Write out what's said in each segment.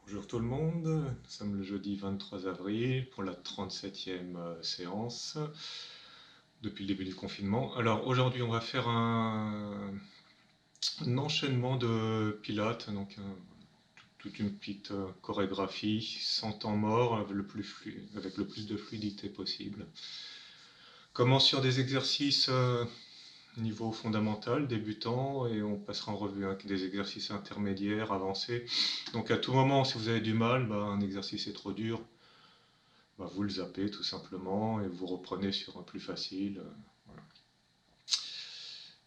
Bonjour tout le monde, nous sommes le jeudi 23 avril pour la 37e séance depuis le début du confinement. Alors aujourd'hui on va faire un enchaînement de pilates, donc toute une petite chorégraphie sans temps mort avec avec le plus de fluidité possible. Commence sur des exercices niveau fondamental, débutant, et on passera en revue avec des exercices intermédiaires, avancés. Donc à tout moment, si vous avez du mal, un exercice est trop dur, vous le zappez tout simplement et vous reprenez sur un plus facile. Voilà.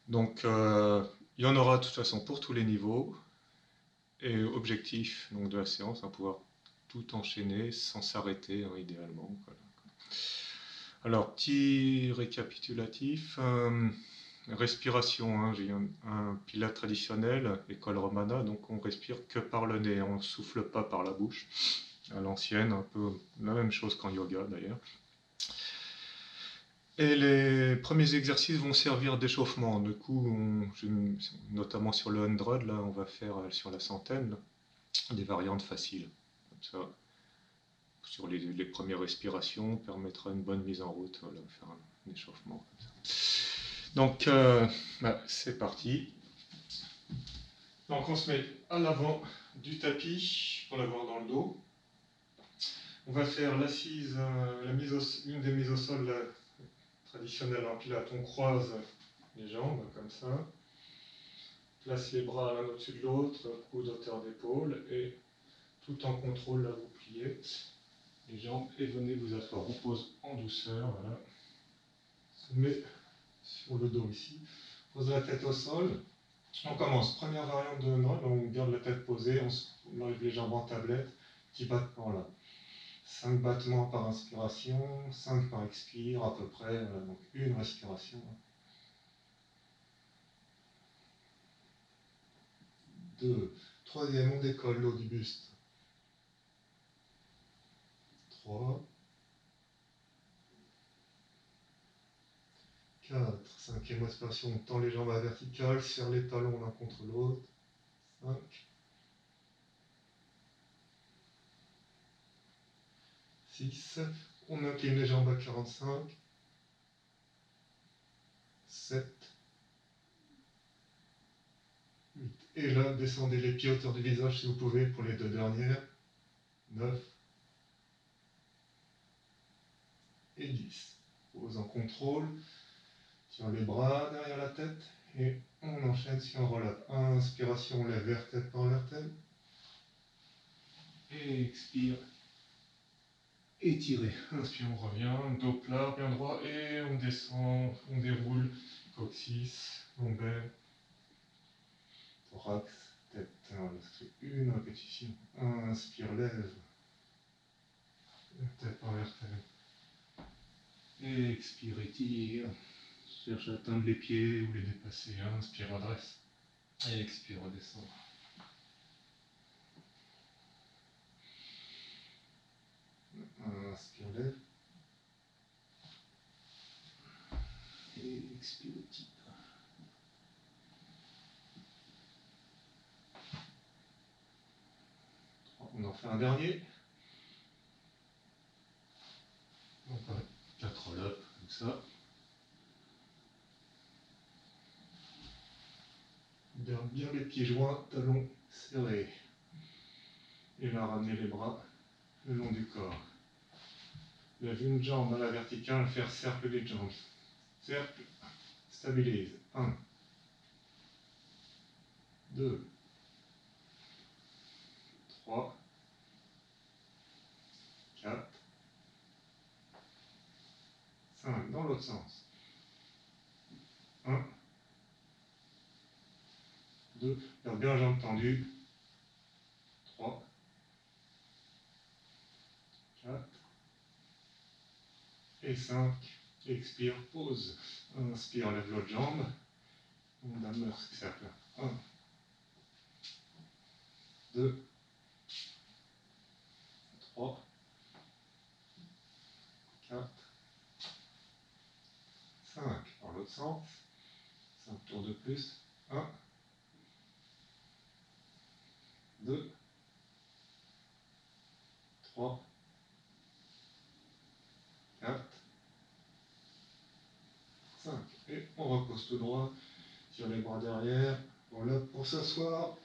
Donc il y en aura de toute façon pour tous les niveaux. Et objectif donc, de la séance, pouvoir tout enchaîner sans s'arrêter idéalement. Voilà. Alors petit récapitulatif. Respiration, hein, j'ai un pilate traditionnel, école romana, donc on respire que par le nez, on ne souffle pas par la bouche, à l'ancienne, un peu la même chose qu'en yoga d'ailleurs. Et les premiers exercices vont servir d'échauffement, du coup, notamment sur le 100, là on va faire sur la centaine, des variantes faciles, comme ça, sur les premières respirations, permettra une bonne mise en route, voilà, faire un échauffement comme ça. Donc, c'est parti. Donc, on se met à l'avant du tapis pour l'avoir dans le dos. On va faire l'assise, l'une des mises au sol traditionnelles en pilates. On croise les jambes comme ça. Place les bras l'un au-dessus de l'autre, coude hauteur d'épaule, et tout en contrôle, là vous pliez les jambes et venez vous asseoir. On pose en douceur, voilà. On se met sur le dos ici. Pose la tête au sol. On commence. Première variante de nod, on garde la tête posée, on enlève les jambes en tablette, petit battement là. 5 battements par inspiration, 5 par expire à peu près, voilà, donc une respiration. 2. Troisième, on décolle l'eau du buste. 3. 4. Cinquième respiration, on tend les jambes à la verticale, serre les talons l'un contre l'autre. 5. 6. On incline les jambes à 45. 7. 8. Et là, descendez les pieds à hauteur du visage si vous pouvez pour les deux dernières. 9. Et 10. Pose en contrôle. Sur les bras derrière la tête. Et on enchaîne si on relève. Inspiration, on lève vertèbre par vertèbre. Et expire. Étirez. Inspire, on revient. Dos plat, bien droit. Et on descend, on déroule. Coccyx, lombaire, thorax, tête. On fait une répétition. Inspire, lève. Tête par vertèbre. Et expire, étire. Cherche à atteindre les pieds ou les dépasser. Inspire, adresse. Et expire, redescend. Inspire, lève. Et expire, tire. On en fait un dernier. Donc 4 là, comme ça. Garde bien les pieds joints, talons serrés. Et là, ramener les bras le long du corps. Lève une jambe à la verticale, faire cercle des jambes. Cercle, stabilise. 1, 2, 3, 4, 5. Dans l'autre sens. 1, 2, garde bien la jambe tendue. 3, 4 et 5. Expire, pause. Inspire, lève l'autre jambe. On amène cercle. 1, 2, 3, 4, 5. Dans l'autre sens. 5 tours de plus. 1, 2, repose tout droit, tire les bras derrière. Voilà, pour s'asseoir,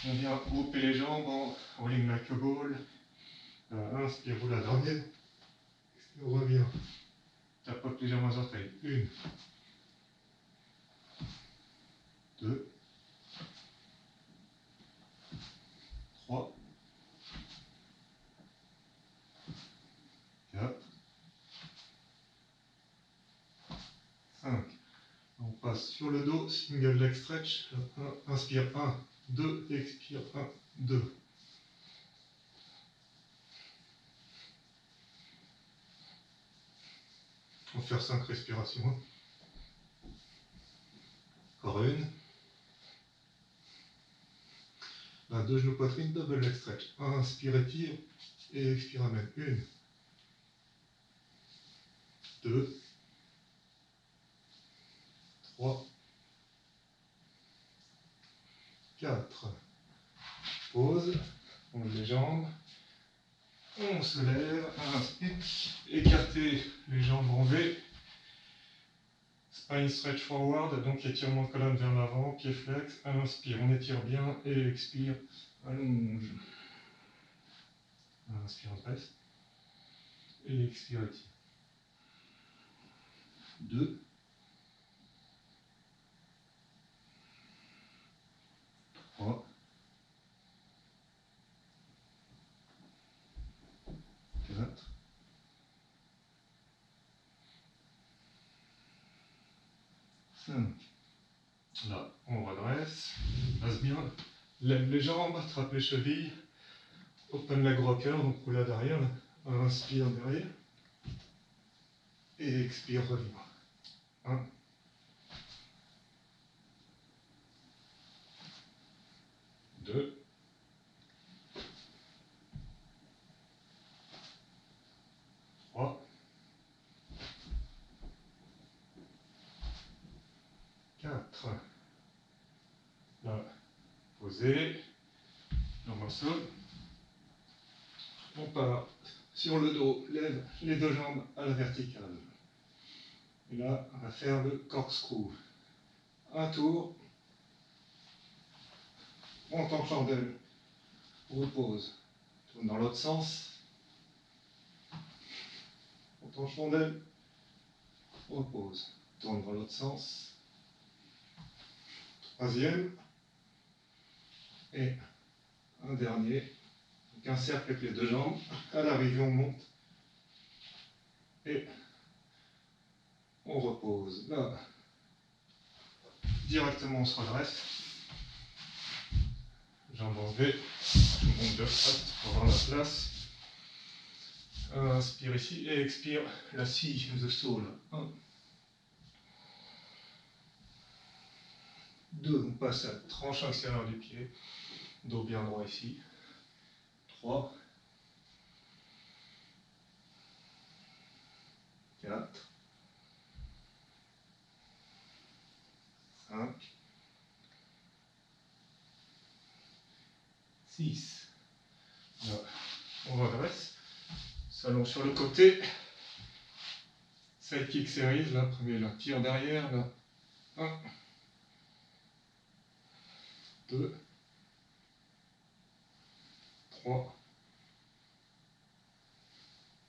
on vient grouper les jambes en rolling like a ball. Inspire, roule la dernière. On revient. Tapote légèrement les orteils. 1, 2, 3, 4, 5. On passe sur le dos, single leg stretch. Inspire 1, 2, expire 1, 2. On va faire 5 respirations. Encore une. Là, 2 genoux poitrine, double leg stretch. Inspire, étire et expire, amène. 1, 2, 3, 4. Pause. On lève les jambes. On se lève. Inspire. Écartez les jambes en V. Spine stretch forward, donc étirement de colonne vers l'avant, pied flex. Inspire, on étire bien et expire, allonge. Inspire, on dresse. Et expire, étire. 2. 3. 4. 5. Là, on redresse. Passe bien. Lève les jambes, attrape les chevilles. Open leg rocker, donc roulade arrière. Inspire derrière. Et expire, revient. 1. 2. 3. 4. Là, posez. Jambes au sol. On part sur le dos, lève les 2 jambes à la verticale. Et là, on va faire le corkscrew. Un tour. Monte en chandelle. Repose. Tourne dans l'autre sens. Monte en chandelle. Repose. Tourne dans l'autre sens. 3e. Et un dernier. Donc un cercle avec les 2 jambes. À l'arrivée, on monte. Et on repose. Là, directement, on se redresse. Jambes en V. Je monte de face pour avoir la place. Inspire ici et expire la scie, the sole. 1. 2, on passe à la tranche extérieure du pied. Dos bien droit ici. 3. 4. 5. 6. Là, on redresse. S'allonge sur le côté. Side kick series, là, premier, là, tire derrière, là. 1. 2. 3.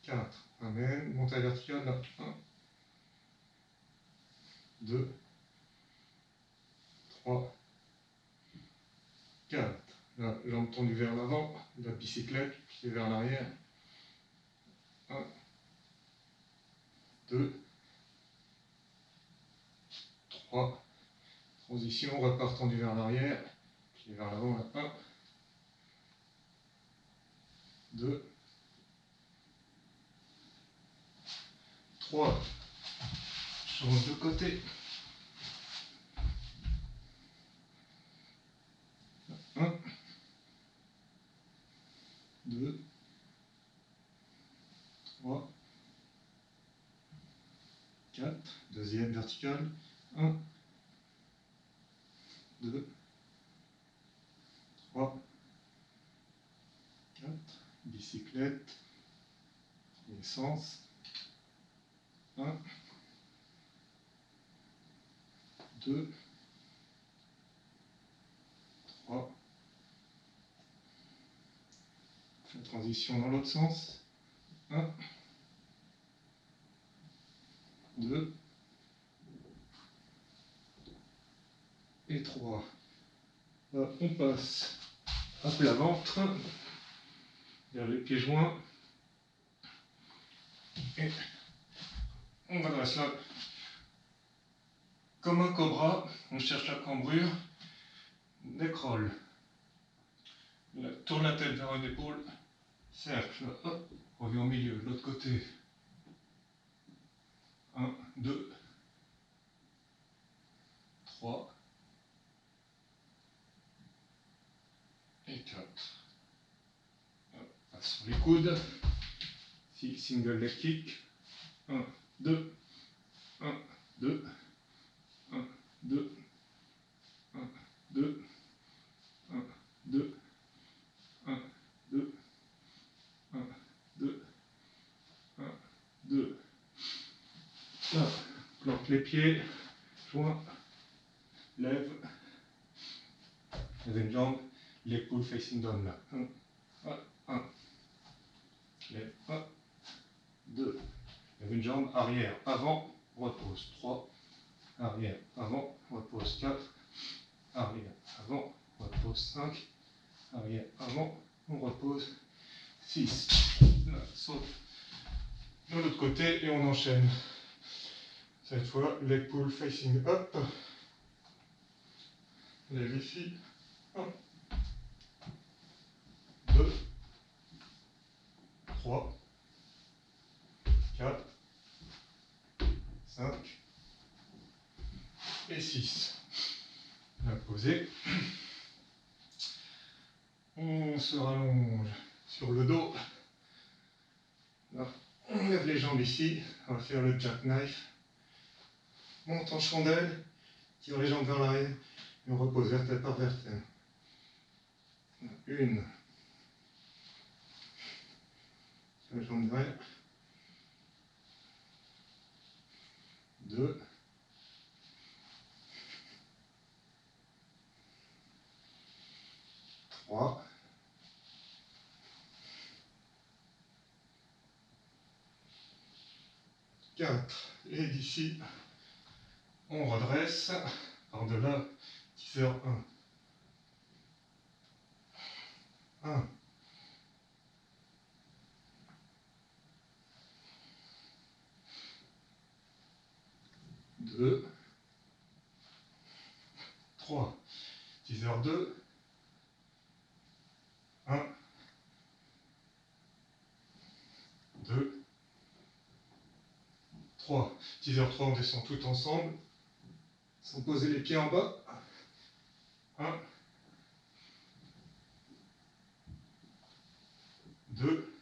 4. Amen. Monte à verticale, là. 1. 2. 3. 4. Là, jambes tendues vers l'avant, la bicyclette, pied vers l'arrière. 1. 2. 3. Transition, repart tendu vers l'arrière, pied vers l'avant, là. 1. 2. 3. Change de côté. 1. 2. 3. 4. Deuxième verticale. 1. 2. 3. 4. Bicyclette. Essence. 1. 2, 3. La transition dans l'autre sens. 1, 2 et 3. Là, on passe à plat ventre, vers les pieds joints. Et on redresse là. Comme un cobra, on cherche la cambrure. Neck roll. Là, tourne la tête vers une épaule. Cercle. Hop, revient au milieu, de l'autre côté. 1, 2, 3 et 4. Passe sur les coudes. Single leg kick. 1, 2, 1, 2, 1, 2, 1, 2, 1, 2, 1, 2, 1, 2, 1, 2. Là, plante les pieds, joint, lève, lève une jambe, leg pull facing down là. 1, 1, lève, 1, 2, lève une jambe, arrière, avant, repose, 3, arrière, avant, repose, 4, arrière, avant, repose, 5, arrière, avant, on repose, 6. Là, saute de l'autre côté et on enchaîne. Cette fois, leg pull facing up. Lève ici. 1, 2, 3, 4, 5 et 6. La poser. On se rallonge sur le dos. Là, on lève les jambes ici. On va faire le jackknife. Monte en chandelle. Tire les jambes vers l'arrière. Et on repose vertèbre par vertèbre. 1. Tire les jambes derrière. 2. 3. 4. Et d'ici, on redresse par-delà, teaser 1. 1. 2. 3. Teaser 2. 1. 2. 3. Teaser 3, on descend tout ensemble, sans poser les pieds en bas. 1. 2.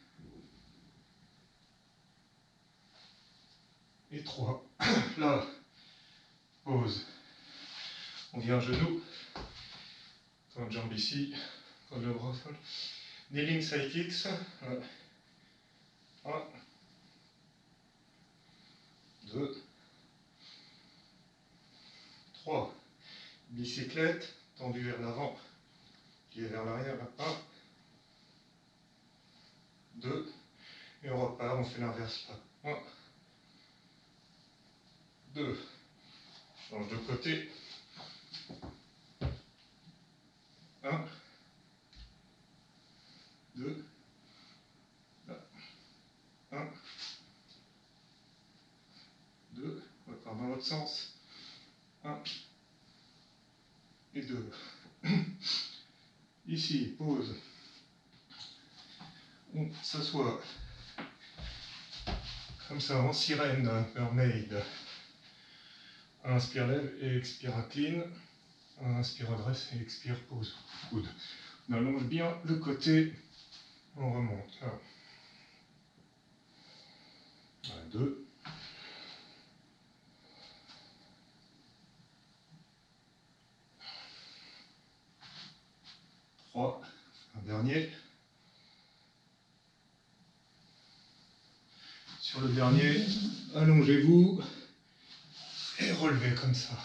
Et 3. Là, pause. On vient à genoux. Quand jambe ici, quand le bras folle. Kneeling side kicks. 1. 2. 3. Bicyclette, tendue vers l'avant, pied vers l'arrière. 1. 2. Et on repart, on fait l'inverse là. 1. 2. Change de côté. 1. 2. 1. 2. On repart dans l'autre sens. 1. Et 2. Ici, pause. On s'assoit comme ça en sirène, mermaid. Inspire, lève et expire, incline. Inspire, redresse et expire, pose. Coude. On allonge bien le côté. On remonte. 1. 2. 3. Un dernier. Sur le dernier, allongez-vous et relevez comme ça.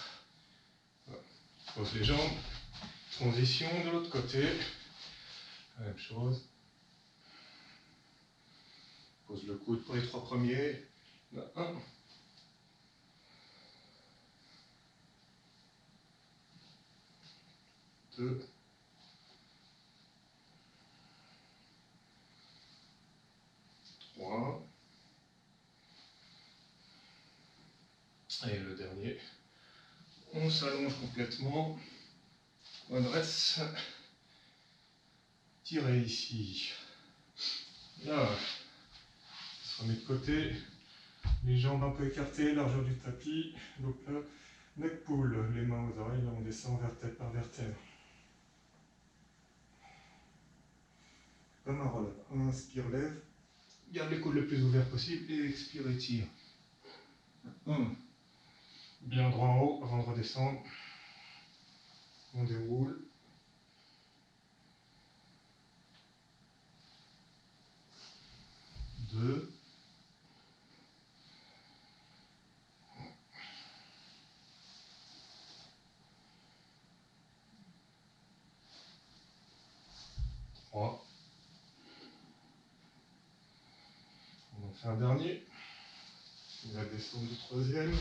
pose les jambes, transition de l'autre côté, la même chose. Pose le coude pour les 3 premiers. 1, 2, 3. Et le dernier. On s'allonge complètement. On dresse. Tirez ici. Là. On se remet de côté. Les jambes un peu écartées, largeur du tapis. Donc là, neck pull, les mains aux oreilles. Là, on descend vertèbre par vertèbre. Comme un roll-up. Inspire, lève. Garde les coudes le plus ouverts possible et expire, étire. 1. Bien droit en haut avant de redescendre. On déroule. 2. 3. On en fait un dernier. La descente du 3e.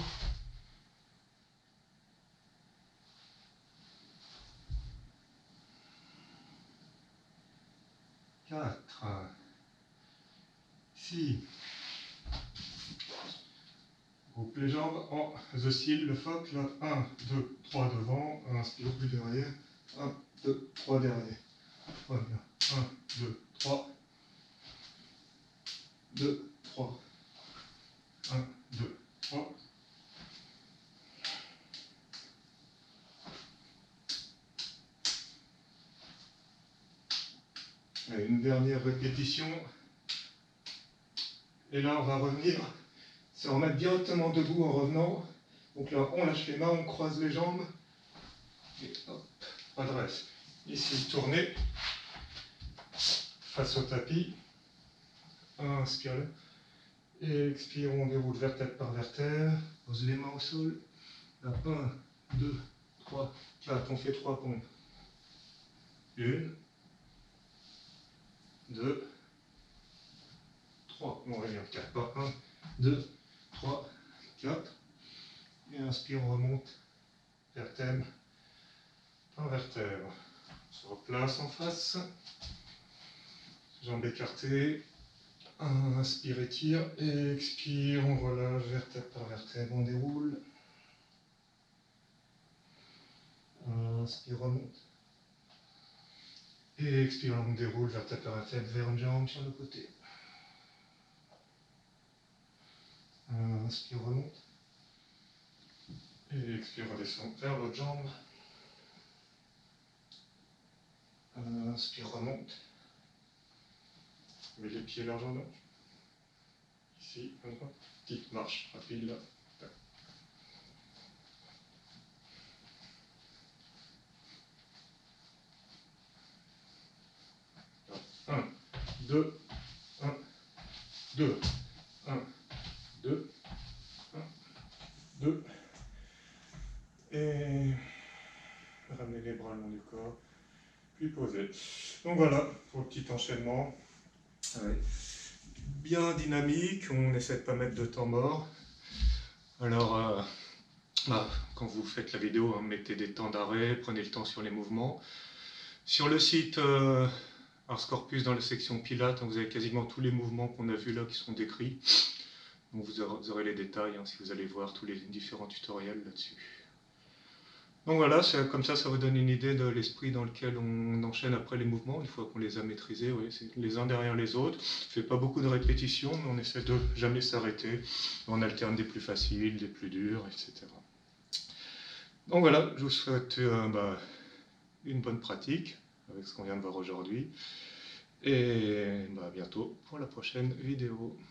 4. 6. Groupe les jambes en The Seal, le phoque. Là, 1, 2, 3 devant. Inspire plus derrière. 1, 2, 3 derrière. Voilà. 1, 2, 3. 2, 3. 1, 2, 3. Allez, une dernière répétition. Et là, on va revenir. Se remettre directement debout en revenant. Donc là, on lâche les mains, on croise les jambes. Et hop, adresse. Ici, tournez. Face au tapis. Inspire. Et expire, on déroule vertèbre par vertèbre. Pose les mains au sol. Là, 1, 2, 3, 4. On fait 3 pompes. 1, 2, 3. On revient 4 pas. 1, 2, 3, 4. Et inspire, on remonte. Vertèbre par vertèbre. On se replace en face. Jambes écartées. Inspire, étire. Et expire, on relâche vertèbre par vertèbre. On déroule. Inspire, remonte. Et expire, on déroule vertèbre par vertèbre vers une jambe sur le côté. Inspire, remonte. Et expire, redescend vers l'autre jambe. Inspire, remonte. Mets les pieds largement. Ici, petite marche rapide là. 1, 2, 1, 2, 1, 2, 1, 2. Et ramenez les bras le long du corps. Puis poser. Donc voilà, pour le petit enchaînement. Ouais. Bien dynamique, on essaie de ne pas mettre de temps mort. Alors, quand vous faites la vidéo, mettez des temps d'arrêt, prenez le temps sur les mouvements. Sur le site Ars Corpus, dans la section Pilates, vous avez quasiment tous les mouvements qu'on a vus là qui sont décrits. Donc vous aurez les détails si vous allez voir tous les différents tutoriels là-dessus. Donc voilà, comme ça vous donne une idée de l'esprit dans lequel on enchaîne après les mouvements, une fois qu'on les a maîtrisés, oui, c'est les uns derrière les autres. On ne fait pas beaucoup de répétitions, mais on essaie de jamais s'arrêter. On alterne des plus faciles, des plus durs, etc. Donc voilà, je vous souhaite une bonne pratique avec ce qu'on vient de voir aujourd'hui. Et à bientôt pour la prochaine vidéo.